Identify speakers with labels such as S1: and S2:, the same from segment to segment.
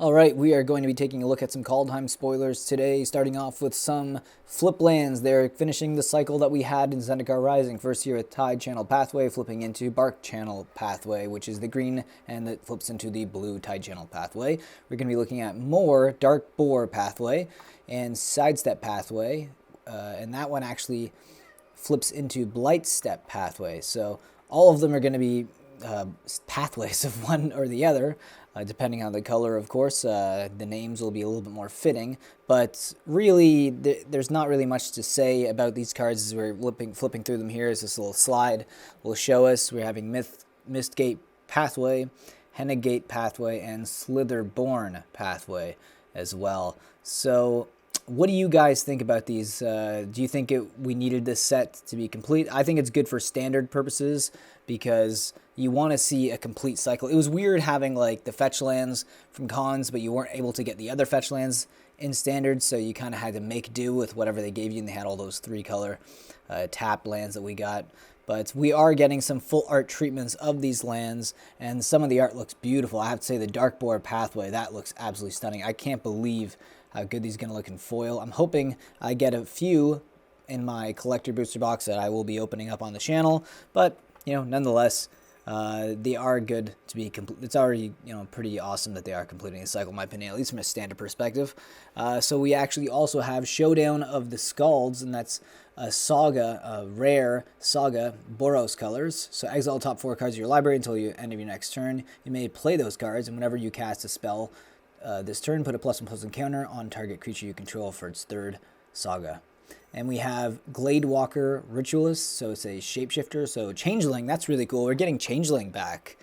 S1: Alright, we are going to be taking a look at some Kaldheim spoilers today, starting off with some flip lands. They're finishing the cycle that we had in Zendikar Rising. First here with Tide Channel Pathway, flipping into Bark Channel Pathway, which is the green, and that flips into the blue Tide Channel Pathway. We're going to be looking at more Dark Boar Pathway and Sidestep Pathway, and that one actually flips into Blightstep Pathway. So all of them are going to be pathways of one or the other, depending on the color, of course. The names will be a little bit more fitting, but really there's not really much to say about these cards as we're flipping through them here. As this little slide will show us, we're having Mistgate Pathway, Hennegate Pathway, and Slitherborn Pathway as well. So what do you guys think about these? Do you think we needed this set to be complete? I think it's good for standard purposes because you want to see a complete cycle. It was weird having like the fetch lands from cons, but you weren't able to get the other fetch lands in standard, so you kind of had to make do with whatever they gave you, and they had all those 3-color tap lands that we got. But we are getting some full art treatments of these lands, and some of the art looks beautiful. I have to say the Dark Boar Pathway, that looks absolutely stunning. I can't believe how good these are going to look in foil. I'm hoping I get a few in my collector booster box that I will be opening up on the channel, but you know, nonetheless, they are good to be complete. It's already, you know, pretty awesome that they are completing the cycle, in my opinion, at least from a standard perspective. So we actually also have Showdown of the Scalds, and that's a saga, a rare saga, Boros colors. So exile top 4 cards of your library until the end of your next turn. You may play those cards, and whenever you cast a spell this turn, put a +1/+1 counter on target creature you control for its 3rd saga. And we have Gladewalker Ritualist, so it's a shapeshifter. So Changeling, that's really cool. We're getting Changeling back.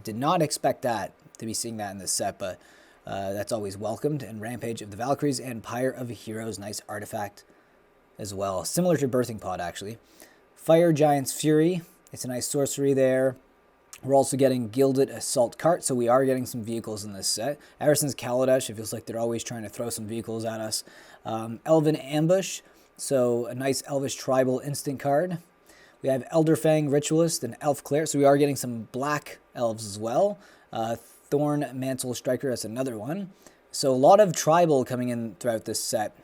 S1: Did not expect that, to be seeing that in this set, but that's always welcomed. And Rampage of the Valkyries and Pyre of Heroes, nice artifact as well. Similar to Birthing Pod, actually. Fire Giant's Fury, it's a nice sorcery there. We're also getting Gilded Assault Cart, so we are getting some vehicles in this set. Ever since Kaladesh, it feels like they're always trying to throw some vehicles at us. Elven Ambush, so a nice Elvish Tribal instant card. We have Elderfang Ritualist and Elf Cleric, so we are getting some black elves as well. Thorn Mantle Striker, that's another one. So a lot of Tribal coming in throughout this set.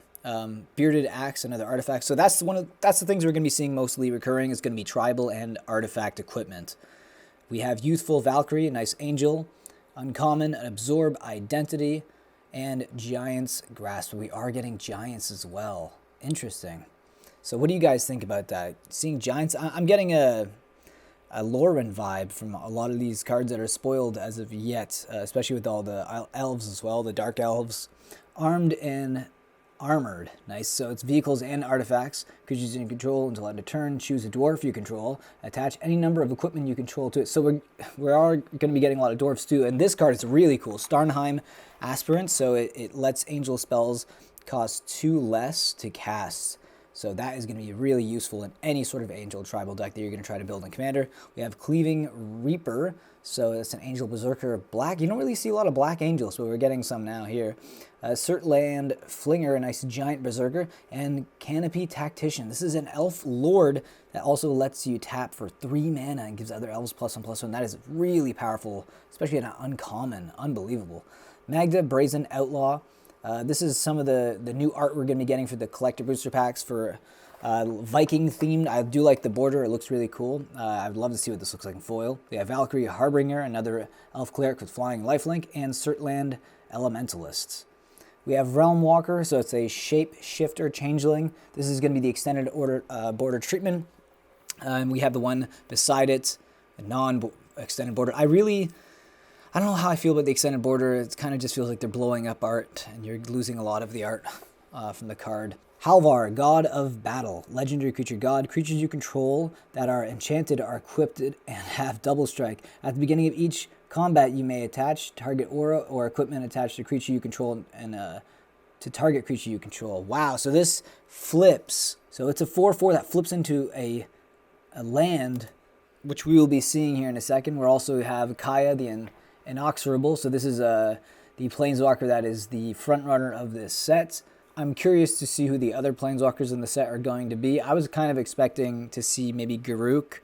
S1: Bearded Axe, another artifact. So that's the things we're going to be seeing mostly recurring. Is going to be Tribal and artifact equipment. We have Youthful Valkyrie, a nice angel. Uncommon, an Absorb Identity, and Giant's Grasp. We are getting Giants as well. Interesting. So what do you guys think about that? Seeing Giants, I'm getting a Lauren vibe from a lot of these cards that are spoiled as of yet, especially with all the elves as well, the Dark Elves. Armed and Armored, nice. So it's vehicles and artifacts. Creatures you control until end of turn. Choose a dwarf you control. Attach any number of equipment you control to it. So we are going to be getting a lot of dwarfs too. And this card is really cool. Starnheim Aspirant. So it lets angel spells cost 2 less to cast. So that is going to be really useful in any sort of angel tribal deck that you're going to try to build in Commander. We have Cleaving Reaper. So it's an Angel Berserker black. You don't really see a lot of black angels, but we're getting some now here. Surtland Flinger, a nice giant Berserker. And Canopy Tactician. This is an Elf Lord that also lets you tap for 3 mana and gives other elves +1/+1. That is really powerful, especially in an uncommon. Unbelievable. Magda, Brazen Outlaw. This is some of the new art we're going to be getting for the collector booster packs for Viking themed. I do like the border. It looks really cool. I'd love to see what this looks like in foil. We have Valkyrie Harbinger, another Elf Cleric with flying lifelink, and Surtland Elementalists. We have Realm Walker, so it's a shape-shifter changeling. This is going to be the extended border treatment. And we have the one beside it, a non-extended border. I don't know how I feel about the extended border. It kind of just feels like they're blowing up art, and you're losing a lot of the art from the card. Halvar, God of Battle. Legendary creature god. Creatures you control that are enchanted are equipped and have double strike. At the beginning of each combat, you may attach target aura or equipment attached to creature you control and to target creature you control. Wow, so this flips. So it's a 4/4 that flips into a land, which we will be seeing here in a second. We also have Kaya, the Inoxorable. So this is the Planeswalker that is the front runner of this set. I'm curious to see who the other Planeswalkers in the set are going to be. I was kind of expecting to see maybe Garruk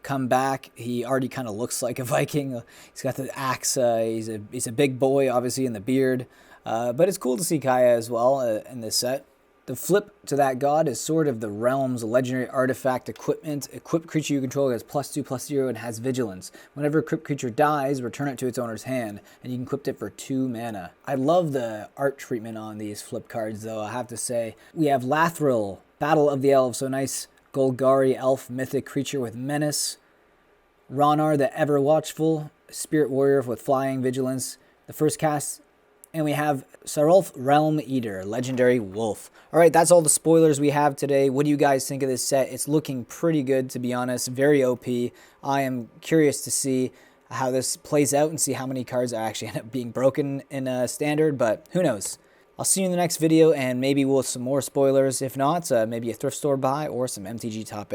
S1: come back. He already kind of looks like a Viking. He's got the axe. He's a big boy, obviously, in the beard. But it's cool to see Kaya as well in this set. The flip to that god is Sword of the Realms, a legendary artifact equipment. Equipped creature you control has +2/+0 and has vigilance. Whenever a equipped creature dies, return it to its owner's hand, and you can equip it for 2 mana. I love the art treatment on these flip cards, though, I have to say. We have Lathril, Battle of the Elves, so nice Golgari elf mythic creature with menace. Ronar the Ever Watchful, spirit warrior with flying vigilance. The first cast. And we have Sarulf Realm Eater, legendary wolf. All right, that's all the spoilers we have today. What do you guys think of this set? It's looking pretty good, to be honest. Very OP. I am curious to see how this plays out and see how many cards are actually end up being broken in Standard, but who knows? I'll see you in the next video, and maybe we'll have some more spoilers. If not, maybe a thrift store buy or some MTG top 8.